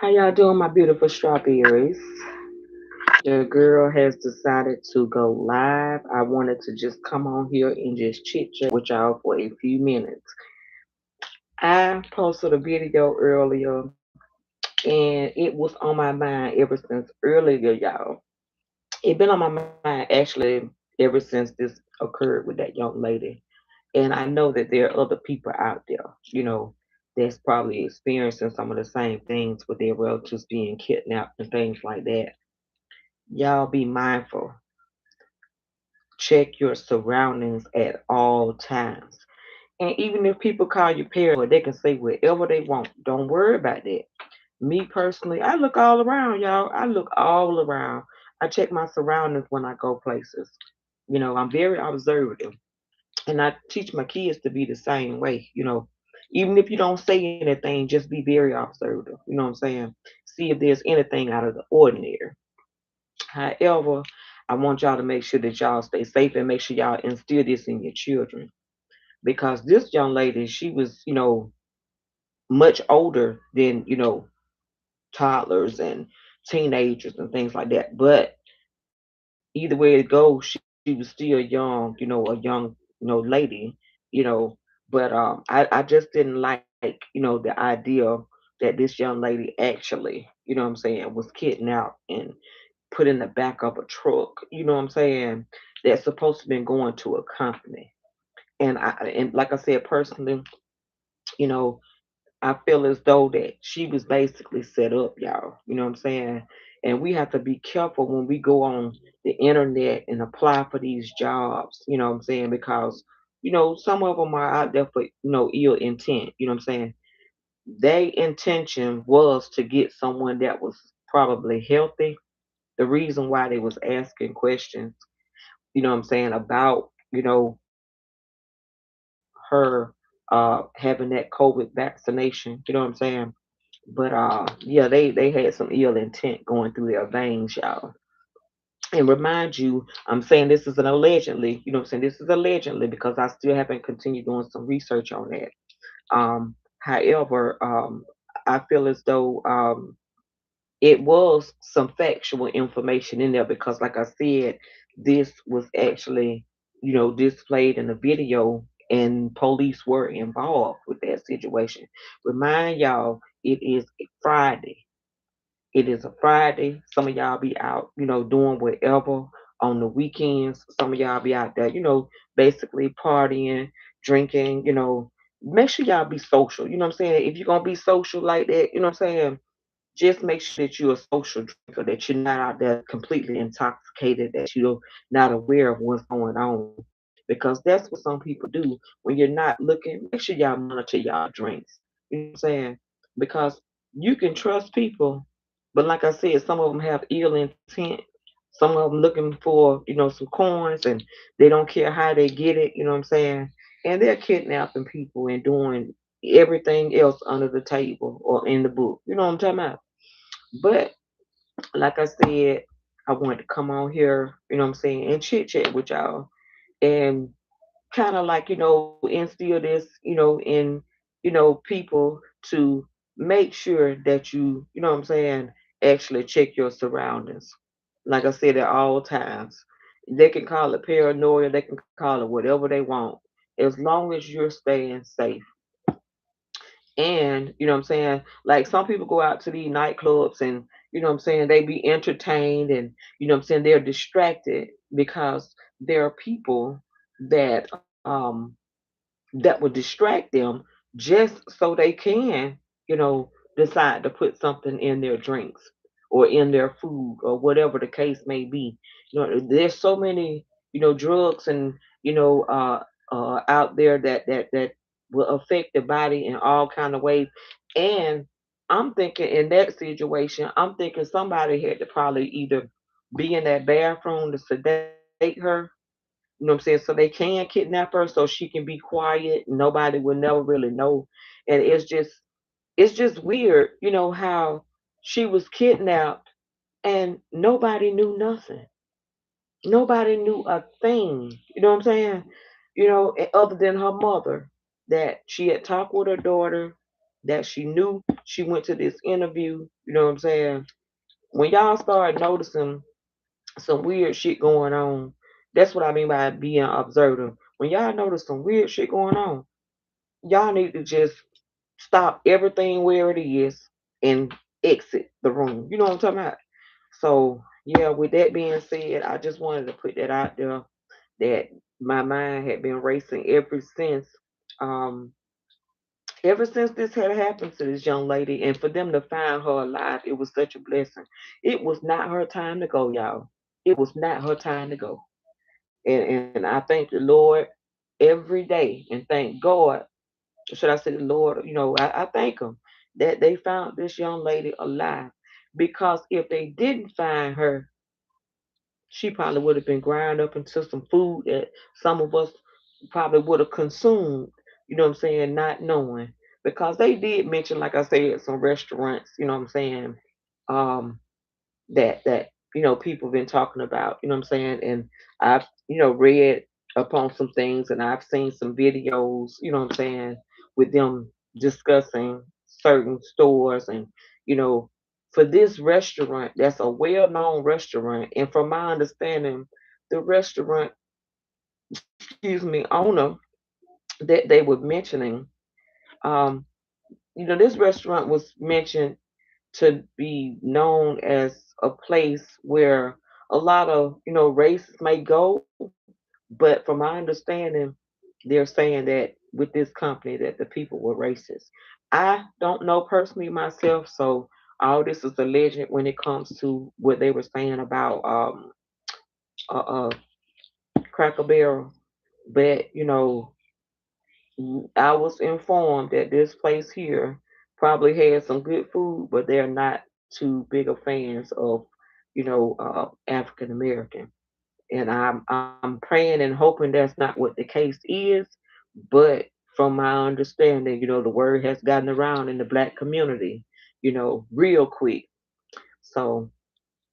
How y'all doing, my beautiful strawberries? Your girl has decided to go live. I wanted to just come on here and just chit chat with y'all for a few minutes. I posted a video earlier and it was on my mind ever since earlier, y'all. It been on my mind actually ever since this occurred with that young lady. And I know that there are other people out there, that's probably experiencing some of the same things with their relatives being kidnapped and things like that. Y'all be mindful. Check your surroundings at all times. And even if people call you paranoid, they can say whatever they want. Don't worry about that. Me personally, I look all around, y'all. I look all around. I check my surroundings when I go places. I'm very observative. And I teach my kids to be the same way. Even if you don't say anything, just be very observative. You know what I'm saying? See if there's anything out of the ordinary. However, I want y'all to make sure that y'all stay safe and make sure y'all instill this in your children. Because this young lady, she was, much older than, toddlers and teenagers and things like that. But either way it goes, she was still young, a young, lady, you know. But I just didn't like, the idea that this young lady actually, I'm saying, was kidnapped and put in the back of a truck, you know what I'm saying, that's supposed to be going to a company. And like I said, personally, you know, I feel as though that she was basically set up, y'all. You know what I'm saying? And we have to be careful when we go on the internet and apply for these jobs, you know what I'm saying? Because, some of them are out there for, ill intent, you know what I'm saying? Their intention was to get someone that was probably healthy. The reason why they was asking questions, about, her having that COVID vaccination, you know what I'm saying? But yeah, they had some ill intent going through their veins, y'all. And remind you, I'm saying this is an allegedly, you know what I'm saying? This is allegedly because I still haven't continued doing some research on that. However, I feel as though it was some factual information in there because, like I said, this was actually, displayed in a video, and police were involved with that situation. Remind y'all, it is a Friday. It is a Friday. Some of y'all be out, doing whatever on the weekends. Some of y'all be out there, basically partying, drinking, Make sure y'all be social. You know what I'm saying? If you're gonna be social like that, you know what I'm saying? Just make sure that you're a social drinker, that you're not out there completely intoxicated, that you're not aware of what's going on. Because that's what some people do when you're not looking. Make sure y'all monitor y'all drinks. You know what I'm saying? Because you can trust people, but like I said, some of them have ill intent. Some of them looking for, some coins, and they don't care how they get it. You know what I'm saying? And they're kidnapping people and doing everything else under the table or in the book. You know what I'm talking about? But like I said, I wanted to come on here, you know what I'm saying, and chit chat with y'all and kind of like, instill this, in, people to make sure that you know what I'm saying, actually check your surroundings. Like I said, at all times. They can call it paranoia, they can call it whatever they want, as long as you're staying safe. And you know what I'm saying? Like some people go out to these nightclubs and you know what I'm saying, they be entertained and you know what I'm saying, they're distracted because there are people that that would distract them just so they can, decide to put something in their drinks or in their food or whatever the case may be. There's so many, drugs and out there that will affect the body in all kind of ways. And I'm thinking in that situation, I'm thinking somebody had to probably either be in that bathroom to sedate her, you know what I'm saying? So they can kidnap her so she can be quiet. Nobody will never really know. And it's just weird, how she was kidnapped and nobody knew nothing. Nobody knew a thing. You know what I'm saying? Other than her mother, that she had talked with her daughter, that she knew she went to this interview. You know what I'm saying? When y'all start noticing some weird shit going on, that's what I mean by being observant. When y'all notice some weird shit going on, y'all need to just stop everything where it is and exit the room. You know what I'm talking about? So yeah, with that being said, I just wanted to put that out there that my mind had been racing um ever since this had happened to this young lady, and for them to find her alive, it was such a blessing. It was not her time to go, y'all. It was not her time to go. And I thank the Lord every day and thank God. Should I say the Lord? I thank him that they found this young lady alive. Because if they didn't find her, she probably would have been ground up into some food that some of us probably would have consumed, you know what I'm saying, not knowing. Because they did mention, like I said, some restaurants, you know what I'm saying, um, that people have been talking about, you know what I'm saying, and I've read upon some things, and I've seen some videos, you know what I'm saying, with them discussing certain stores, and you know for this restaurant that's a well-known restaurant, and from my understanding, the restaurant, excuse me, owner that they were mentioning, um this restaurant was mentioned to be known as a place where a lot of races may go, but from my understanding, they're saying that with this company that the people were racist. I don't know personally myself, so all this is alleged when it comes to what they were saying about uh Cracker Barrel. But I was informed that this place here probably has some good food, but they're not too big of fans of, African American. And I'm praying and hoping that's not what the case is. But from my understanding, the word has gotten around in the black community, real quick. So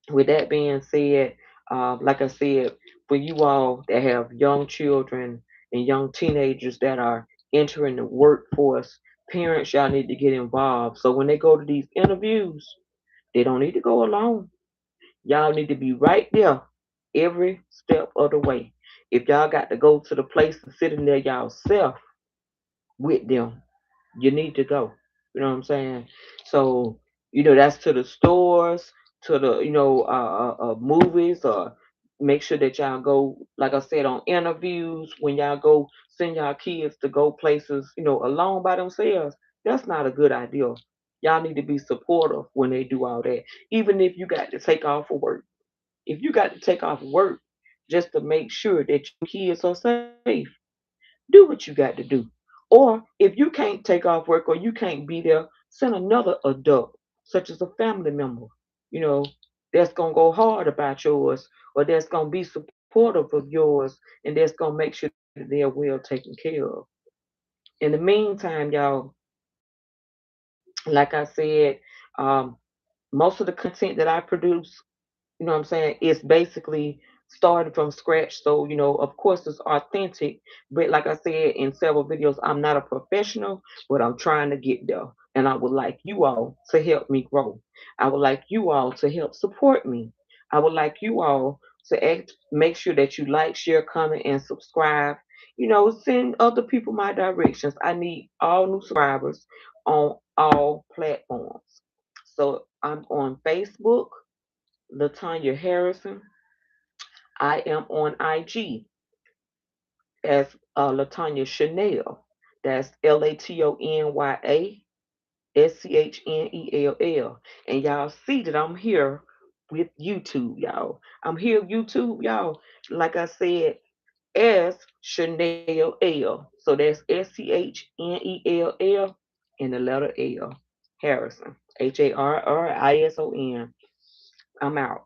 with that being said, like I said, for you all that have young children and young teenagers that are entering the workforce, parents, y'all need to get involved. So when they go to these interviews, they don't need to go alone. Y'all need to be right there every step of the way. If y'all got to go to the place and sit in there y'all self with them, you need to go. You know what I'm saying? So, that's to the stores, to the, movies, or make sure that y'all go, like I said, on interviews, when y'all go send y'all kids to go places, alone by themselves. That's not a good idea. Y'all need to be supportive when they do all that. Even if you got to take off of work. If you got to take off work just to make sure that your kids are safe, do what you got to do. Or if you can't take off work or you can't be there, send another adult, such as a family member, you know, that's gonna go hard about yours, or that's gonna be supportive of yours, and that's gonna make sure that they're well taken care of. In the meantime, y'all, like I said, um, most of the content that I produce, you know what I'm saying? It's basically started from scratch. So, of course it's authentic. But like I said in several videos, I'm not a professional, but I'm trying to get there. And I would like you all to help me grow. I would like you all to help support me. I would like you all to make sure that you like, share, comment, and subscribe. Send other people my directions. I need all new subscribers on all platforms. So I'm on Facebook, Latanya Harrison. I am on IG as Latanya Chanel. That's LATONYASCHNELL. And y'all see that I'm here with YouTube, y'all. I'm here YouTube, y'all. Like I said, as Chanel L. So that's SCHNELL and the letter L. Harrison. HARRISON. I'm out.